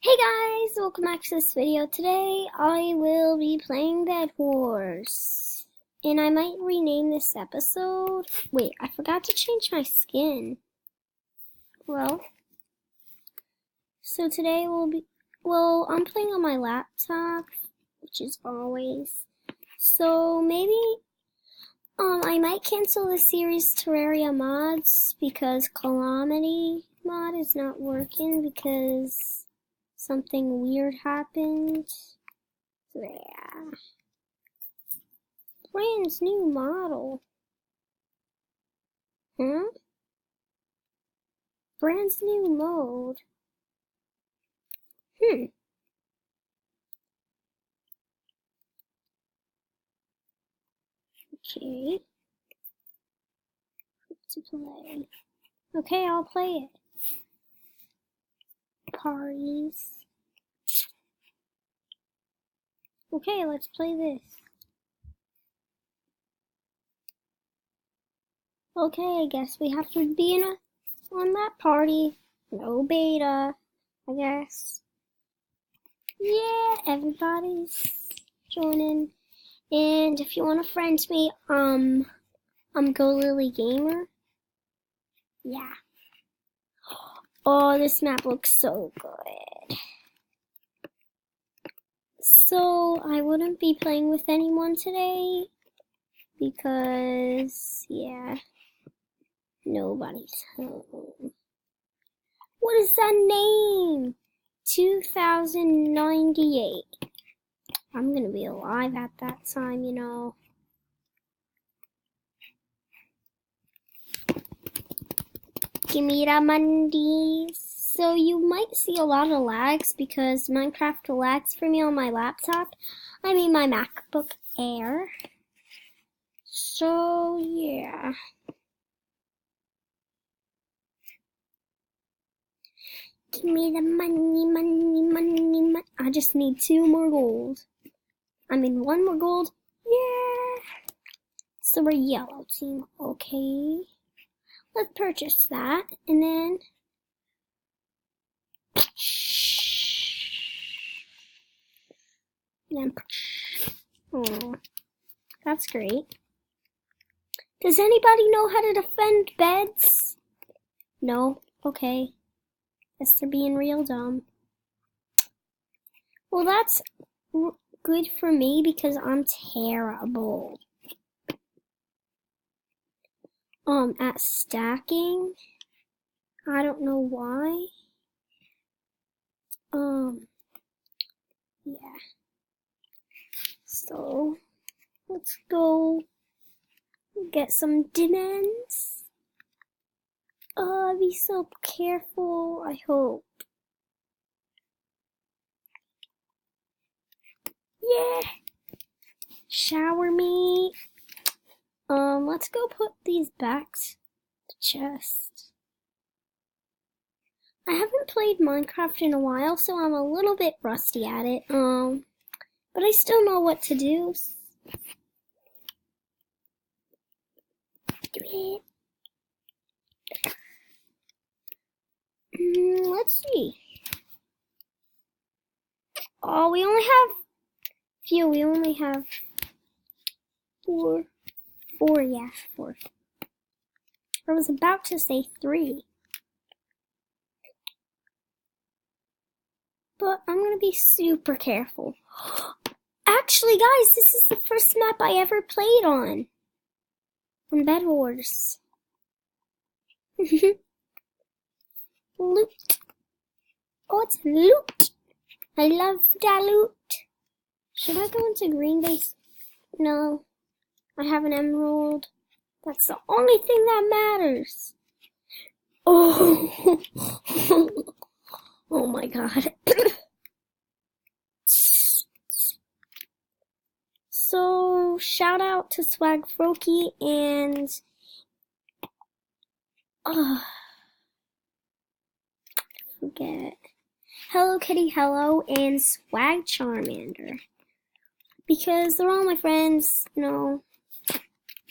Hey guys, welcome back to this video. Today I will be playing Bed Wars. And I might rename this episode. Wait, I forgot to change my skin. So today I'm playing on my laptop, which is always. So maybe I might cancel the series Terraria mods because Calamity mod is not working because something weird happened. So yeah. Brand new model. Huh? Brand new mode. Okay. To play. Okay, I'll play it. Parties. Okay, let's play this. Okay, I guess we have to be on that party. No beta, I guess. Yeah, everybody's joining. And if you want to friend me, I'm Go Lily Gamer. Yeah. Oh, this map looks so good. So I wouldn't be playing with anyone today because, yeah, nobody's home. What is that name? 2098. I'm gonna be alive at that time, you know. Gimme the Mondays. So you might see a lot of lags because Minecraft lags for me on my laptop. I mean my MacBook Air. So yeah. Give me the money, money, money, money. I just need 2 more gold. I mean 1 more gold. Yeah. So we're yellow team. Okay. Let's purchase that and then oh, that's great. Does anybody know how to defend beds? No? Okay. Guess they're being real dumb. Well, that's good for me because I'm terrible. At stacking. I don't know why. Yeah. So, let's go get some diamonds. Be so careful, I hope. Yeah. Shower me. Let's go put these back to the chest. I haven't played Minecraft in a while, so I'm a little bit rusty at it. But I still know what to do. Do it. Let's see. Oh, we only have few. We only have 4. 4, yeah, 4. I was about to say 3. But I'm gonna be super careful. Actually, guys, this is the first map I ever played on Bed Wars. Loot. Oh, it's loot. I love that loot. Should I go into green base? No. I have an emerald. That's the only thing that matters. Oh. Oh my god. So, shout out to Swag Froki and forget. Hello Kitty Hello and Swag Charmander. Because they're all my friends, you know.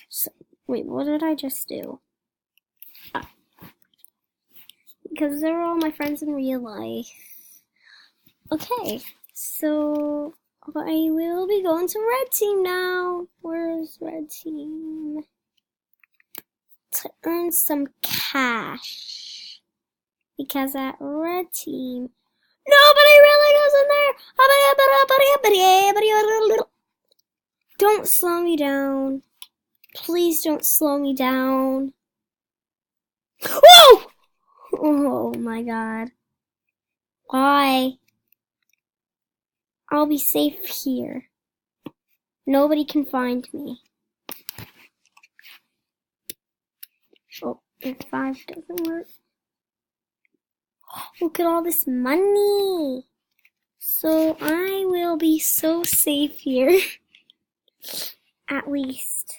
So, wait, what did I just do? Because they're all my friends in real life. Okay, so I will be going to red team now. Where's red team? To earn some cash. Because at red team, nobody really goes in there. Don't slow me down. Please don't slow me down. Whoa! Oh my god. Why? I'll be safe here. Nobody can find me. Oh, if 5 doesn't work. Look at all this money. So I will be so safe here. At least.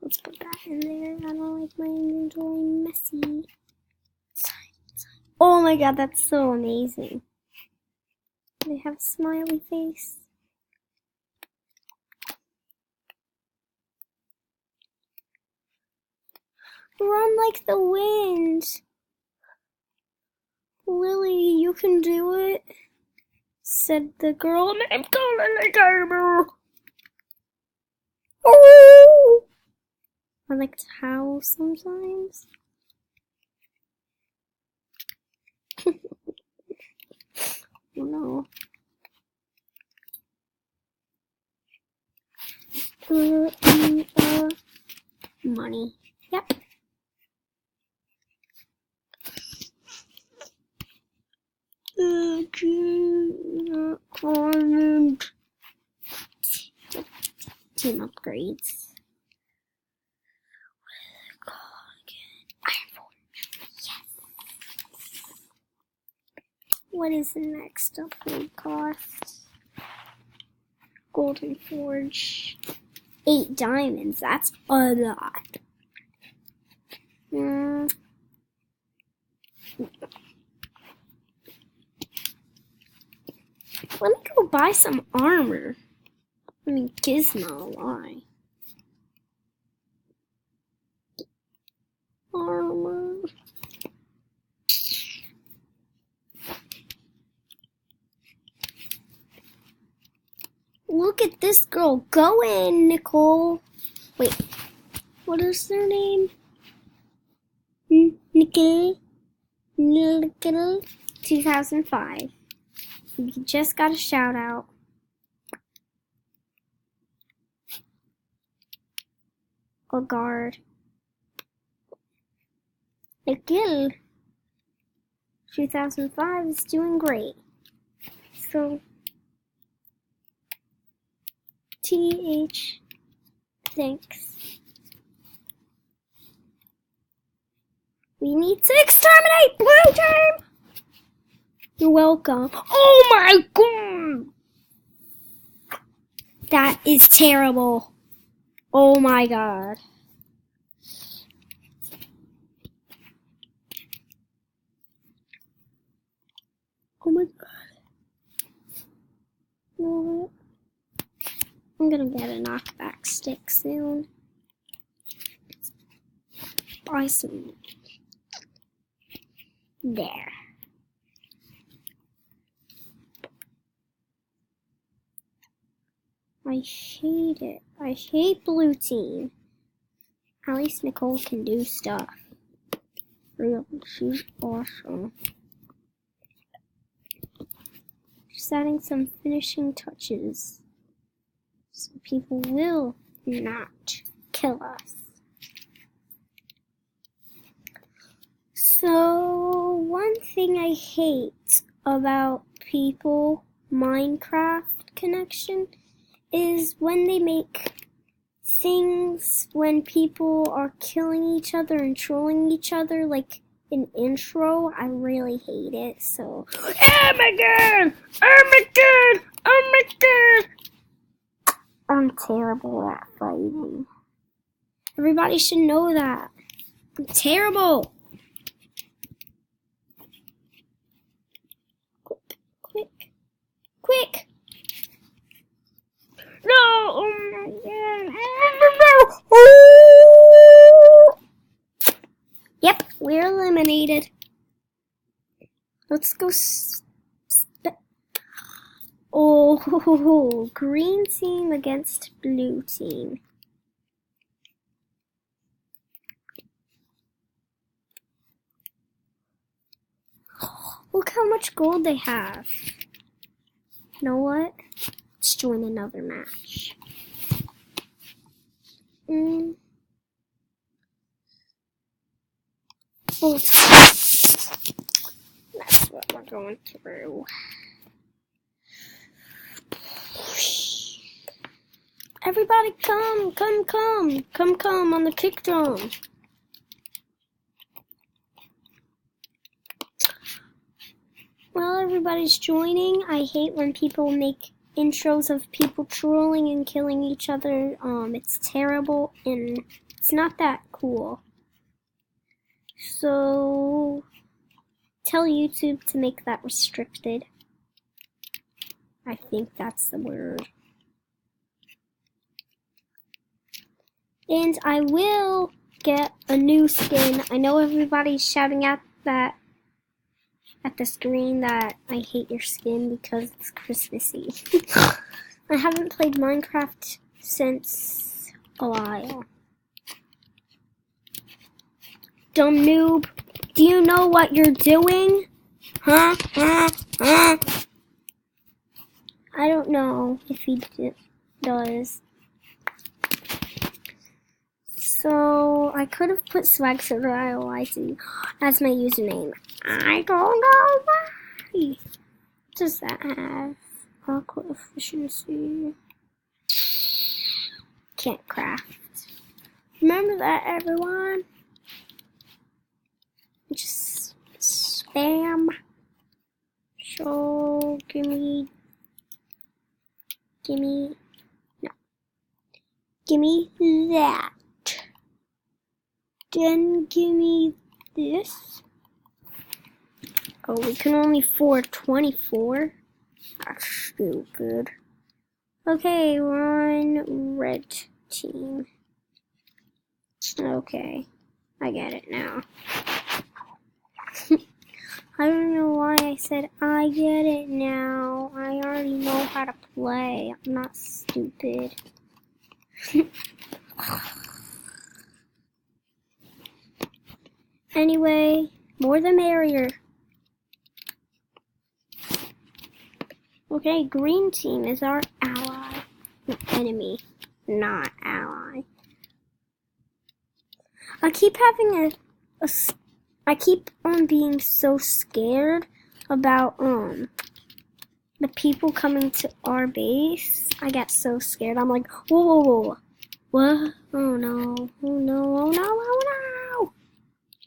Let's put that in there. I don't like my inventory messy. Oh my god, that's so amazing. They have a smiley face. Run like the wind. Lily, you can do it, said the girl named Lily Gamer. Oh! I like to howl sometimes. Oh no. Money. Yep. Team upgrades. Yes. What is the next upgrade cost? Golden Forge. 8 diamonds. That's a lot. Let me go buy some armor. I mean, Gizmo, why? Armor. Look at this girl. Go in, Nicole. Wait, what is their name? Nicole 2005. You just got a shout out. A guard. Nicole 2005 is doing great. So TH, thanks. We need to exterminate blue team! You're welcome. Oh my god! That is terrible. Oh my god. Oh my god. You know what? I'm gonna get a knockback stick soon. Buy some. There. I hate it. I hate blue team. At least Nicole can do stuff. Really, she's awesome. Just adding some finishing touches so people will not kill us. So, one thing I hate about people Minecraft connection is when they make things when people are killing each other and trolling each other, like an intro. I really hate it. So, oh my god! Oh my god! Oh my god! I'm terrible at fighting. Everybody should know that. I'm terrible. Quick! No! Oh my god! Oh! Yep, we're eliminated. Let's go. Oh, green team against blue team. Look how much gold they have. You know what? Let's join another match. That's what we're going through. Everybody come on the kick drum. Well, everybody's joining. I hate when people make intros of people trolling and killing each other. It's terrible and it's not that cool. So, tell YouTube to make that restricted. I think that's the word. And I will get a new skin. I know everybody's shouting at the screen that I hate your skin because it's Christmassy. I haven't played Minecraft since a while. Dumb noob, do you know what you're doing? Huh? I don't know if he does. So, I could have put Swag Soda IOIC as my username. I don't know why. What does that have? Aqua efficiency. Can't craft. Remember that, everyone. Just spam. So, gimme, no. Gimme that. Then gimme this. Oh, we can only afford 24? That's stupid. Okay, we're on red team. Okay, I get it now. I don't know why I said I get it now. I already know how to play. I'm not stupid. Anyway, more the merrier. Okay, green team is our ally. Enemy, not ally. I keep having I keep on being so scared about the people coming to our base. I get so scared. I'm like, whoa. What? Oh no.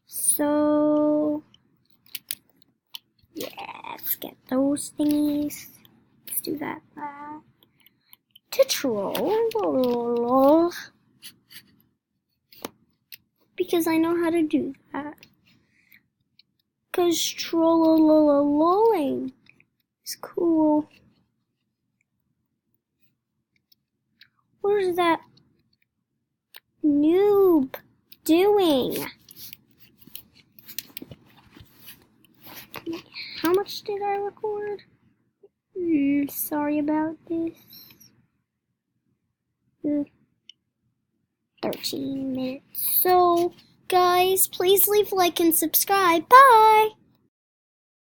So yeah, let's get those thingies. Let's do that. To troll. Because I know how to do that. Because trolling is cool. What is that noob doing? How much did I record? Sorry about this. 13 minutes. So, guys, please leave a like and subscribe. Bye!